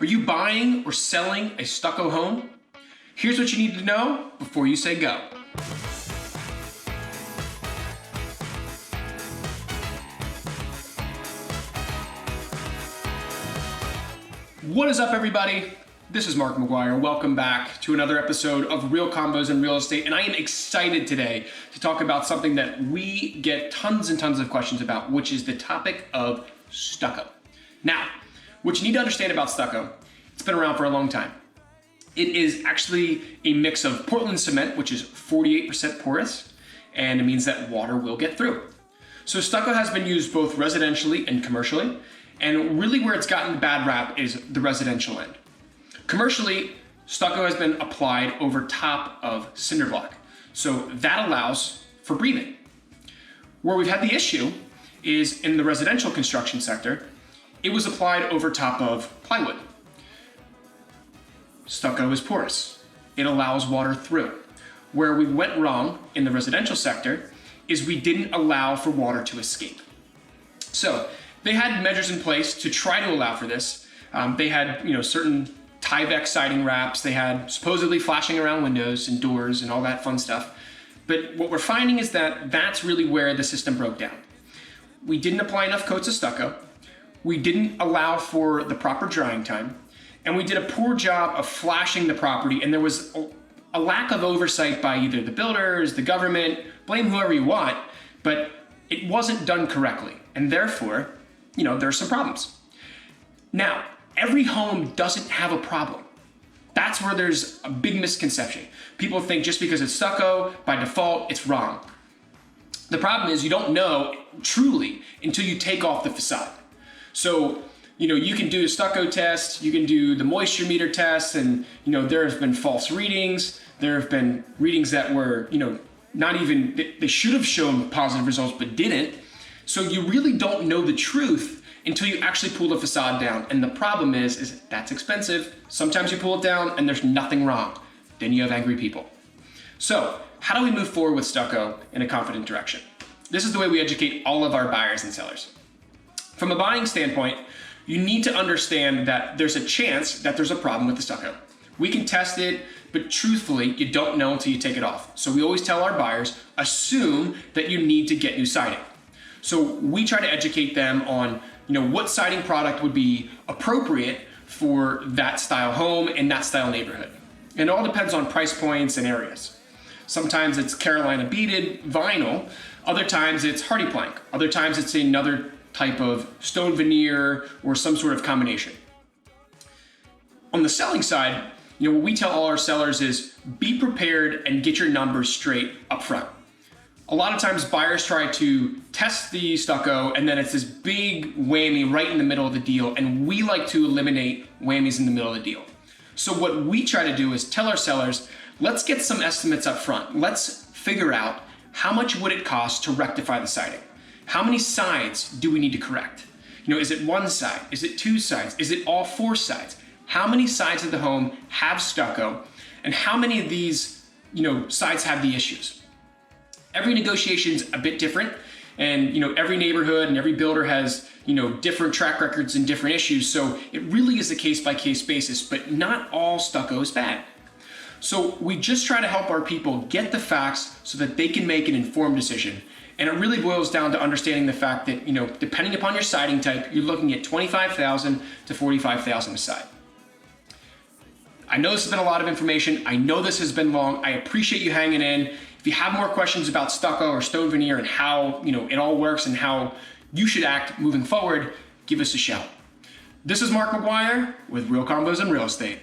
Are you buying or selling a stucco home? Here's what you need to know before you say go. What is up, everybody? This is Mark McGuire. Welcome back to another episode of Real Combos in Real Estate, and I am excited today to talk about something that we get tons and tons of questions about, which is the topic of stucco. Now, what you need to understand about stucco, it's been around for a long time. It is actually a mix of Portland cement, which is 48% porous, and it means that water will get through. So stucco has been used both residentially and commercially, and really where it's gotten the bad rap is the residential end. Commercially, stucco has been applied over top of cinder block, so that allows for breathing. Where we've had the issue is in the residential construction sector. It was applied over top of plywood. Stucco is porous. It allows water through. Where we went wrong in the residential sector is we didn't allow for water to escape. So they had measures in place to try to allow for this. They had certain Tyvek siding wraps. They had supposedly flashing around windows and doors and all that fun stuff. But what we're finding is that that's really where the system broke down. We didn't apply enough coats of stucco. We didn't allow for the proper drying time, and we did a poor job of flashing the property, and there was a lack of oversight by either the builders, the government, blame whoever you want, but it wasn't done correctly, and therefore, there's some problems. Now, every home doesn't have a problem. That's where there's a big misconception. People think just because it's stucco, by default, it's wrong. The problem is you don't know truly until you take off the facade. So, you can do a stucco test, you can do the moisture meter test, and, there have been false readings. There have been readings that were, not even, they should have shown positive results, but didn't. So you really don't know the truth until you actually pull the facade down. And the problem is that's expensive. Sometimes you pull it down and there's nothing wrong. Then you have angry people. So how do we move forward with stucco in a confident direction? This is the way we educate all of our buyers and sellers. From a buying standpoint, you need to understand that there's a chance that there's a problem with the stucco. We can test it, but truthfully, you don't know until you take it off. So we always tell our buyers, assume that you need to get new siding. So we try to educate them on, what siding product would be appropriate for that style home and that style neighborhood. And it all depends on price points and areas. Sometimes it's Carolina beaded vinyl, other times it's hardy plank, other times it's another type of stone veneer or some sort of combination. On the selling side, what we tell all our sellers is be prepared and get your numbers straight up front. A lot of times buyers try to test the stucco and then it's this big whammy right in the middle of the deal, and we like to eliminate whammies in the middle of the deal. So what we try to do is tell our sellers, let's get some estimates up front. Let's figure out how much would it cost to rectify the siding. How many sides do we need to correct? Is it one side? Is it two sides? Is it all four sides? How many sides of the home have stucco, and how many of these, sides have the issues? Every negotiation's a bit different, and every neighborhood and every builder has different track records and different issues. So it really is a case-by-case basis, but not all stucco is bad. So we just try to help our people get the facts so that they can make an informed decision. And it really boils down to understanding the fact that, depending upon your siding type, you're looking at $25,000 to $45,000 a side. I know this has been a lot of information. I know this has been long. I appreciate you hanging in. If you have more questions about stucco or stone veneer and how, it all works and how you should act moving forward, give us a shout. This is Mark McGuire with Real Combos in Real Estate.